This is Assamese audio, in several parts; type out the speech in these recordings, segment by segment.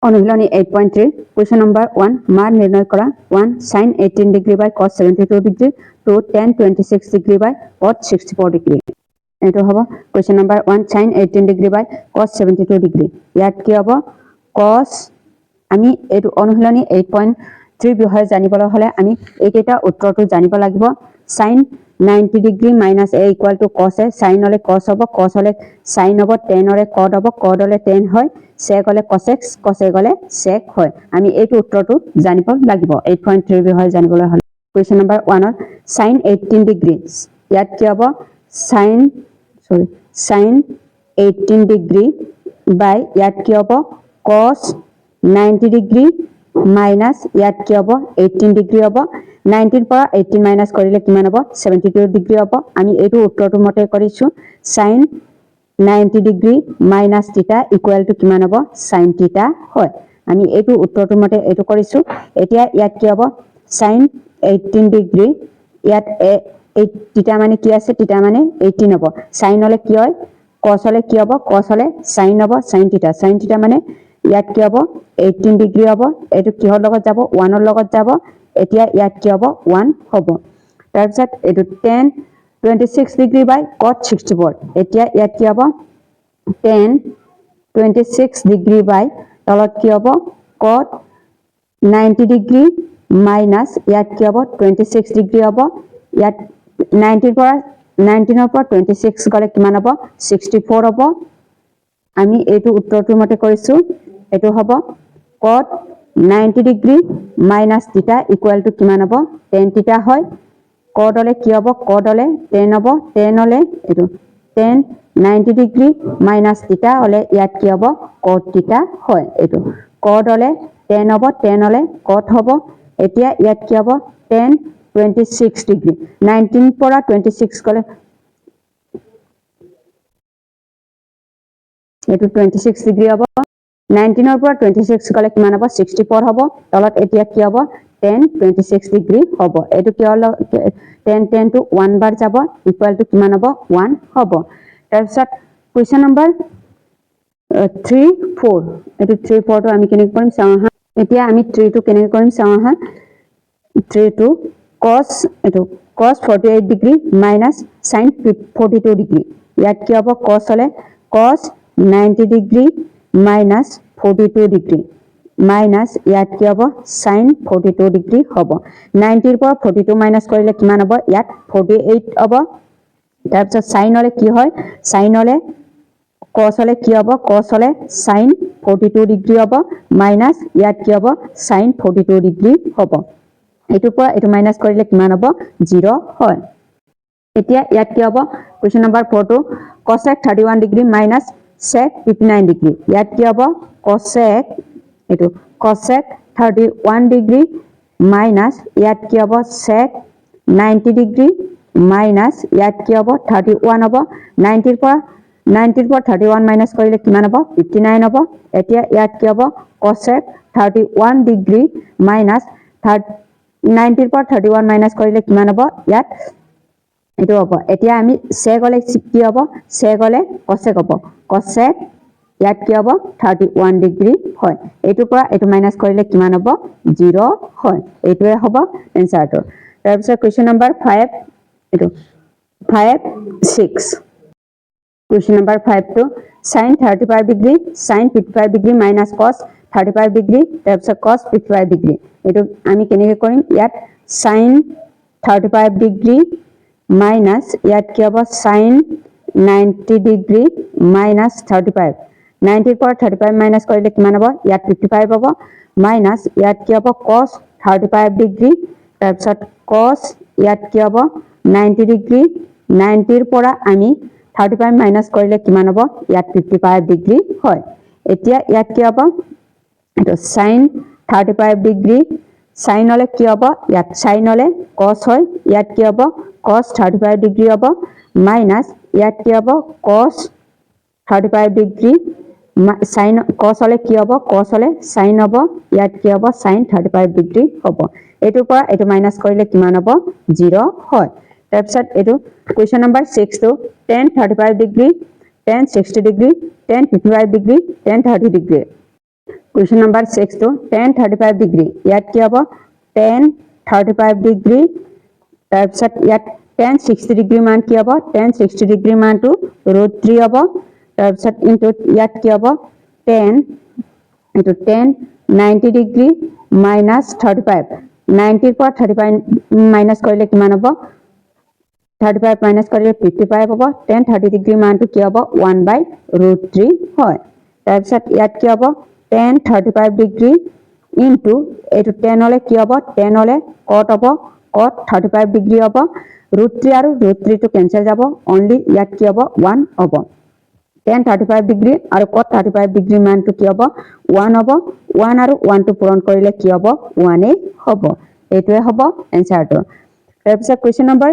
অনুশীলনী 8.3 question number 1 মান নির্ণয় করা 1 sin 18 degree by cos 72 degree 2 tan 26 degree by cos 64 degree এটো হবো question number 1 sin 18 degree by cos 72 degree ইয়াত কি হবো cos আমি এটো অনুশীলনী 8.3 বিষয়ে জানিবলৈ হলে আমি এইকেইটা উত্তৰটো জানিব লাগিব sin 90 degree minus a equal to cos a sin হলে cos হবো cos হলে sin হবো tan হলে cot হবো cot হলে tan হয় sec হলে cosec cosec হলে sec হয় আমি এইটো উত্তৰটো জানিব লাগিব 8.3 বিষয়ে জানিবলৈ হলে question number 1 ৰ sin 18 degree ইয়াত কি হবো sin 18 degree by ইয়াত কি হবো cos 90 degree minus ইয়াত কি হবো 18 degree হবো 19 পৰা 18 minus কৰিলে কিমান হবো 72 degree হবো আমি এইটো উত্তৰটো মতে কৰিছো sin 90 degree minus theta equal to কিমান হবো sin theta হয় আমি এইটো উত্তৰটো মতে এইটো কৰিছো এতিয়া ইয়াত কি হবো sin 18 degree ইয়াত theta মানে কি আছে theta মানে 18 হবো sin হলে কি হয় cos হলে কি হবো cos হলে sin হবো sin theta মানে ইয়াত কি হবো 18 degree হবো এটো কিহৰ লগত যাব 1 ৰ লগত যাব এতিয়া ইয়াত কি হবো 1 হবো তাৰ পিছত এটো tan 26 degree by cot 64 এতিয়া ইয়াত কি হবো tan 26 degree by তলত কি হবো cot 90 degree minus ইয়াত কি হবো 26 degree হবো ইয়াত 19 পৰা 26 গলে কিমান হবো 64 হবো আমি এইটো উত্তৰটো মতে কৰিছো এটো হবো cot 90 degree minus theta equal to কিমান হবো tan theta হয় cot হলে কি হবো cot হলে tan হবো tan হলে এটো tan 90 degree minus theta হলে ইয়াত কি হবো cot theta হয় এটো cot হলে tan হবো tan হলে cot হবো এতিয়া ইয়াত কি হবো tan 26 degree 19 পৰা 26 গলে এটো 26 degree হবো 19 পৰা 26 গলে কিমান হবো 64 হবো তলত এতিয়া কি হবো tan 26 degree হবো এটো কি হলো tan to 1 বাৰ যাব ইকুয়াল টু কিমান হবো 1 হবো তাৰ পিছত কোৱেশ্চন নম্বৰ 3 4 এটো 3 4 টো আমি কেনেকৈ কৰিম চাও হা এতিয়া আমি 3 টো কেনেকৈ কৰিম চাও হা 3 to cos এটো cos 48 degree minus sin 42 degree ইয়াত কি হবো cos হলে cos 90 degree minus 42 degree minus ইয়াত কি হবো sin 42 degree হবো 90 পৰা 42 minus কৰিলে কিমান হবো ইয়াত 48 হবো তাৰ পিছত sin হলে কি হয় sin হলে cos হলে কি হবো cos হলে sin 42 degree হবো minus ইয়াত কি হবো sin 42 degree হবো এটো পৰা এটো মাইনাস কৰিলে কিমান হবো 0 হয় এতিয়া ইয়াত কি হবো কোৱেশ্চন নম্বৰ 4 টো cosec 31 degree minus sec 59 degree ইয়াত কি হবো cosec এটো cosec 31 degree minus ইয়াত কি হবো sec 90 degree minus ইয়াত কি হবো 31 হবো 90 পৰা 31 minus কৰিলে কিমান হবো 59 হবো এতিয়া ইয়াত কি হবো cosec 31 degree minus 90 পৰা 31 minus কৰিলে কিমান হবো ইয়াত এটো হবো এতিয়া আমি sec হলে কি হবো sec হলে cosec হবো cosec ইয়াত কি হবো 31 degree হয় এটো পৰা এটো মাইনাস কৰিলে কিমান হবো 0 হয় এটোৱে হবো এনসাৰটো তাৰ পিছত কোৱেশ্চন নম্বৰ 5 এটো 5 6 কোৱেশ্চন নম্বৰ 5 টো sin 35 degree sin 55 degree minus cos 35 degree তাৰ পিছত cos 55 degree এটো আমি কেনেকৈ কৰিম ইয়াত sin 35 degree minus ইয়াত কি হবো sin 90 degree minus 35 90 পৰা 35 minus কৰিলে কিমান হবো ইয়াত 55 হবো minus ইয়াত কি হবো cos 35 degree তাৰ পিছত cos ইয়াত কি হবো 90 degree 90 পৰা আমি 35 minus কৰিলে কিমান হবো ইয়াত 55 degree হয় এতিয়া ইয়াত কি হবো এটো sin 35 degree sin হলে কি হবো ইয়াত sin হলে cos হয় ইয়াত কি হবো cos 35 degree হবো minus ইয়াত কি হবো cos 35 degree sin cos হলে কি হবো cos হলে sin হবো ইয়াত কি হবো sin 35 degree হবো এটোৰ পৰা এটো মাইনাস কৰিলে কিমান হবো 0 হয় তাৰ পিছত এটো কোৱেশ্চন নম্বৰ 6 টো tan 35 degree tan 60 degree tan 55 degree tan 30 degree Question number 6 to tan 35 degree. ইয়াত কি হ'ব tan 35 degree তাৰপিছত ইয়াত tan 60 degree মান কি হ'ব tan 60 degree মানটো √3 হ'ব তাৰপিছত ইনটু ইয়াত কি হ'ব tan into tan 90 degree minus 35 90 ৰ পৰা 35 মাইনাস কৰিলে কিমান হ'ব 35 মাইনাস কৰিলে 55 হ'ব tan 30 degree মানটো কি হ'ব 1/√3 হয় তাৰপিছত ইয়াত কি হ'ব tan 35 degree into এটো tan হলে কি হ'ব tan হলে cot হ'ব cot 35 degree হ'ব √3 আৰু √3 টো কেনসেল যাব only ইয়াত কি হ'ব 1 হ'ব tan 35 degree আৰু cot 35 degree মানটো কি হ'ব 1 হ'ব 1 আৰু 1 টো পূৰণ কৰিলে কি হ'ব 1 এ হ'ব এটোৱে হ'ব এনসাৰটো তাৰপিছত কোৱেশ্চন নম্বৰ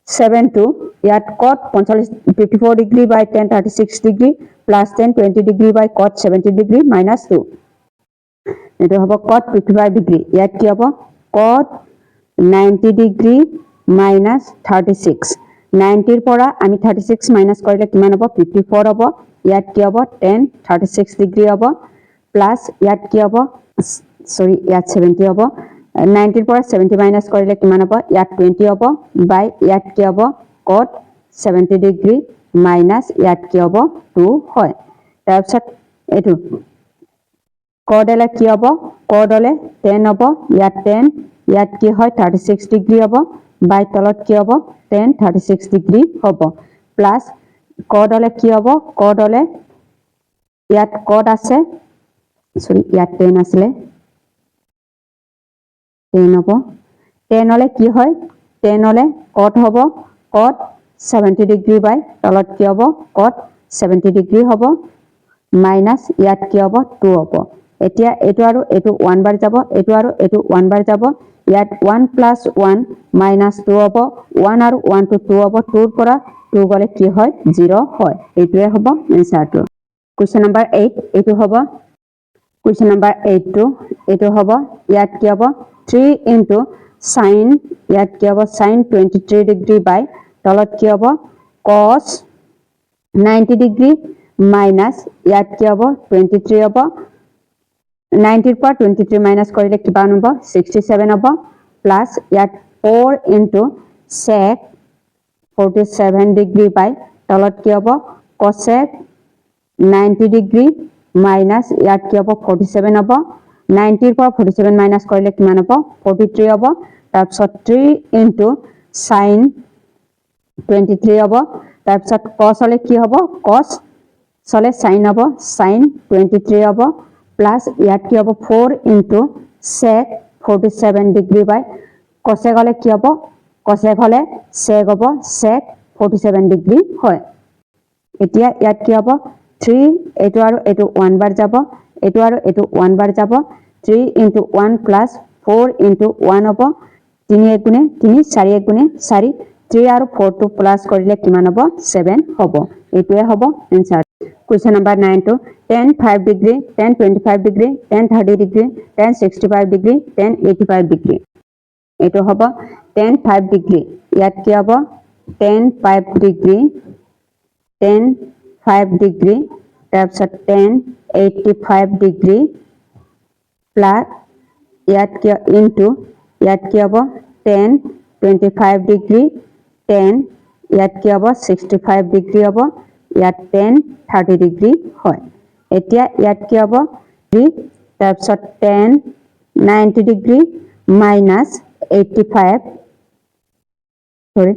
7 to ইয়াত cot 54 degree by tan 36 degree plus tan 20 degree by cot 70 degree minus 2 এটো হ'ব cot 55 degree ইয়াত কি হ'ব cot 90 degree minus 36 90 ৰ পৰা আমি 36 মাইনাস কৰিলে কিমান হ'ব 54 হ'ব ইয়াত কি হ'ব tan 36 degree হ'ব প্লাস ইয়াত কি হ'ব সৰি ইয়াত 70 হ'ব 90 ৰ পৰা 70 মাইনাস কৰিলে কিমান হ'ব ইয়াত 20 হ'ব বাই ইয়াত কি হ'ব cot 70 degree minus ইয়াত কি হ'ব 2 হয় তাৰপিছত এটো cot হলে কি হ'ব cot হলে tan হ'ব ইয়াত tan ইয়াত কি হয় 36 degree হ'ব বাই তলত কি হ'ব tan 36 degree হ'ব প্লাস cot হলে কি হ'ব cot হলে ইয়াত cot আছে সরি ইয়াত tan আছিলে tan হ'ব tan হলে কি হয় tan হলে cot হ'ব cot 70 degree বাই তলত কি হ'ব cot 70 degree হ'ব মাইনাস ইয়াত কি হ'ব 2 হ'ব এতিয়া এটো আৰু এটো 1 বাৰ যাব এটো আৰু এটো 1 বাৰ যাব ইয়াত 1 plus 1 minus 2 হ'ব 1 আৰু 1 to 2 হ'ব 2 ৰ পৰা 2 গলে কি হয় 0 হয় এটোৱে হ'ব এনসাৰটো কোৱেশ্চন নম্বৰ 8 এটো হ'ব কোৱেশ্চন নম্বৰ 8 to এটো হ'ব ইয়াত কি হ'ব 3 into sin ইয়াত কি হ'ব sin 23 degree by তলত কি হ'ব cos 90 degree minus ইয়াত কি হ'ব 23 হ'ব 90 ৰ পৰা 23 মাইনাস কৰিলে কিমান হ'ব 67 হ'ব প্লাস ইয়াত 4 into sec 47 degree by তলত কি হ'ব cosec 90 degree minus ইয়াত কি হ'ব 47 হ'ব 90 ৰ পৰা 47 মাইনাস কৰিলে কিমান হ'ব 43 হ'ব তাৰপিছত 3 into sin 23 হ'ব তাৰপিছত cos হলে কি হ'ব cos হলে sin হ'ব sin 23 হ'ব প্লাস ইয়াত কি হ'ব 4 into sec 47 degree by cosec হলে কি হ'ব cosec হলে sec হ'ব sec 47 degree হয় এতিয়া ইয়াত কি হ'ব 3 এটো আৰু এটো 1 বাৰ যাব এটো আৰু এটো 1 বাৰ যাব 3 into 1 plus 4 into 1 হ'ব 3 গুণে 3 4 গুণে 4 3 আৰু 4 টো প্লাস কৰিলে কিমান হ'ব 7 হ'ব এটোৱে হ'ব answer Question number 9 to tan 5 degree, tan 25 degree, tan 30 degree, tan 65 degree, tan 85 degree. Eto hobo tan 5 degree. Yat ki hobo tan 5 degree, tan 5 degree, tarpsot tan 85 degree plus yat ki into yat ki hobo tan 25 degree, tan yat ki hobo 65 degree hobo. ইয়াত tan 30 degree হয় এতিয়া ইয়াত কি হ'ব 3 তাৰপিছত tan 90 degree minus 85 সৰি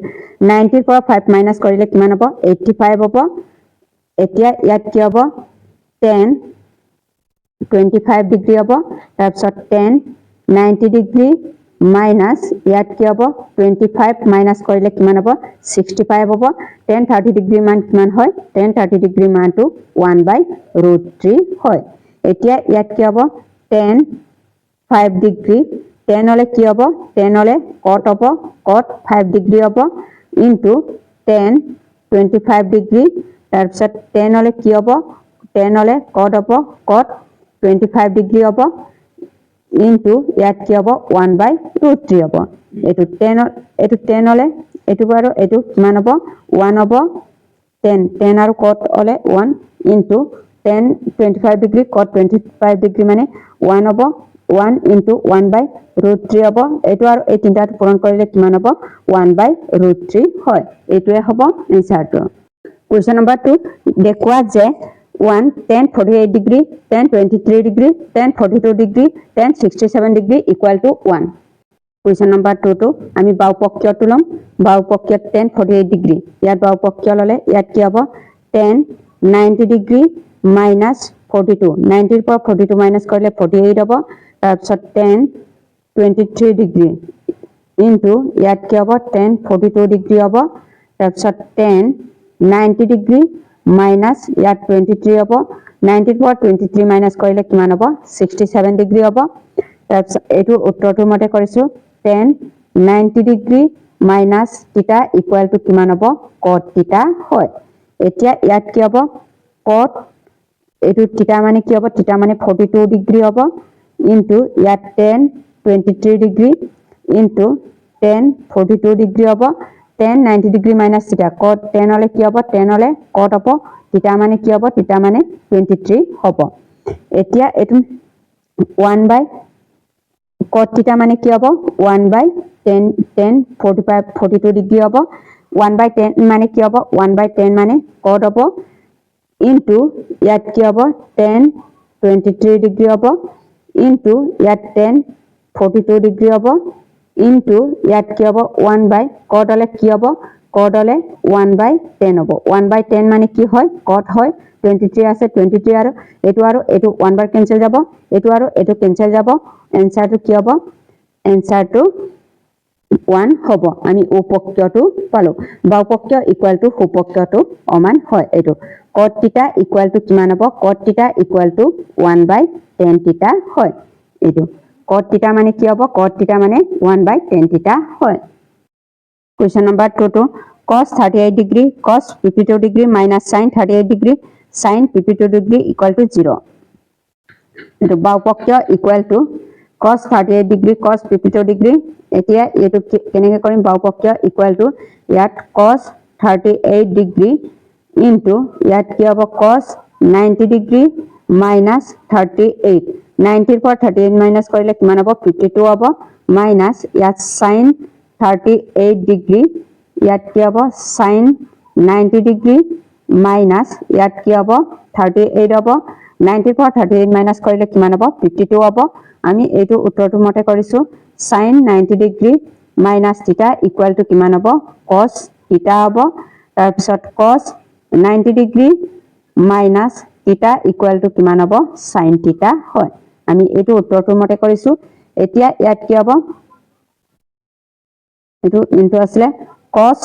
90 ৰ পৰা 5 মাইনাস কৰিলে কিমান হ'ব 85 হ'ব এতিয়া ইয়াত কি হ'ব tan 25 degree হ'ব তাৰপিছত tan 90 degree minus ইয়াত কি হ'ব 25 মাইনাস কৰিলে কিমান হ'ব 65 হ'ব tan 30 degree মান কিমান হয় tan 30 degree মানটো 1/√3 হয় এতিয়া ইয়াত কি হ'ব tan 5 degree tan হলে কি হ'ব tan হলে cot হ'ব cot 5 degree হ'ব into tan 25 degree তাৰপিছত tan হলে কি হ'ব tan হলে cot হ'ব cot 25 degree হ'ব into ইয়াত কি হ'ব 1/√3 হ'ব এটো 10 হলে এটো বাৰো এটো কিমান হ'ব 1 হ'ব 10 আৰু cot হলে 1 into tan 25 degree cot 25 degree মানে 1 হ'ব 1 into 1/√3 হ'ব এটো আৰু এই তিনটা পূৰণ কৰিলে কিমান হ'ব 1/√3 হয় এটোৱে হ'ব এনসাৰটো কোৱেশ্চন নম্বৰ 2 দেখুৱা যে 1 tan 48 degree tan 23 degree tan 42 degree tan 67 degree equal to 1 Question number 2 to আমি বাহুপক্ষীয়টো লম বাহুপক্ষীয়ত tan 48 degree ইয়াত বাহুপক্ষীয় ললে ইয়াত কি হ'ব tan 90 degree minus 42 90 ৰ পৰা 42 minus কৰিলে 48 হ'ব তাৰ পিছত tan 23 degree into ইয়াত কি হ'ব tan 42 degree হ'ব তাৰ পিছত tan 90 degree minus ইয়াত 23 হ'ব 90 ৰ পৰা 23 minus কৰিলে কিমান হ'ব 67 degree হ'ব তাৰ পিছত এটো উত্তৰটো মতে কৰিছো tan 90 degree minus theta equal to কিমান হ'ব cot theta হয় এতিয়া ইয়াত কি হ'ব cot এটো theta মানে কি হ'ব theta মানে 42 degree হ'ব into ইয়াত tan 23 degree into tan 42 degree হ'ব tan 90 degree minus theta cot tan হলে কি হ'ব tan হলে cot হ'ব theta মানে কি হ'ব theta মানে 23 হ'ব এতিয়া এটো 1 by cot theta মানে কি হ'ব 1/10 10 45 42 degree হ'ব 1/10 মানে কি হ'ব 1/10 মানে cot হ'ব into ইয়াত কি হ'ব tan 23 degree হ'ব into ইয়াত tan 42 degree হ'ব into ইয়াত কি হ'ব 1 by cot হলে কি হ'ব cot হলে 1/10 হ'ব 1/10 মানে কি হয় cot হয় 23 আছে 23 আৰু এটো 1 বাৰ কেনসেল যাব এটো আৰু এটো কেনসেল যাব এনসারটো কি হ'ব এনসারটো 1 হ'ব আমি উপপক্ষটো পালো বাহুপক্ষ ইকুয়াল টু উপপক্ষটো সমান হয় এটো cot theta ইকুয়াল টু কিমান হ'ব cot theta equal to 1/10 theta হয় এটো cot theta মানে কি হ'ব cot theta মানে 1/10 theta হয় Question number 2 to cos 38 degree cos 52 degree minus sin 38 degree sin 52 degree equal to 0 এটো বাহুপক্ষ equal to cos 38 degree cos 52 degree এতিয়া এটো কেনেকৈ কৰিম বাহুপক্ষ ইকুয়াল টু ইয়াত cos 38 degree into ইয়াত কি হ'ব cos 90 degree minus 38 90 ৰ পৰা 38 minus কৰিলে কিমান হ'ব 52 হ'ব minus ইয়াত sin 38 degree ইয়াত কি হ'ব sin 90 degree minus ইয়াত কি হ'ব 38 হ'ব 90 ৰ পৰা 38 minus কৰিলে কিমান হ'ব 52 হ'ব আমি এটো উত্তৰটো মতে কৰিছো sin 90 degree minus theta equal to কিমান হ'ব cos theta হ'ব তাৰ পিছত cos 90 degree minus theta equal to কিমান হ'ব sin theta হয় আমি এটো উত্তৰটো মতে কৰিছো এতিয়া ইয়াত কি হ'ব এটো ইনটু আসলে cos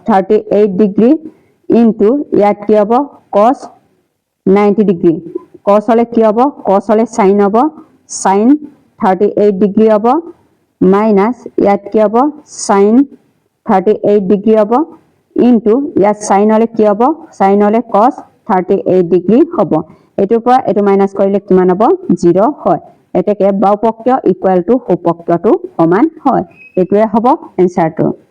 38 degree into ইয়াত কি হ'ব cos 90 degree cos হলে কি হ'ব cos হলে sin হ'ব sin 38 degree হ'ব minus ইয়াত কি হ'ব sin 38 degree হ'ব into ইয়াত sin হলে কি হ'ব sin হলে cos 38 degree হ'ব এটোৰ পৰা এটো মাইনাস কৰিলে কিমান হ'ব 0 হয় এটাকে বাহুপক্ষ ইকুয়াল টু উপপক্ষটো সমান হয় এটোৱে হ'ব এনসাৰটো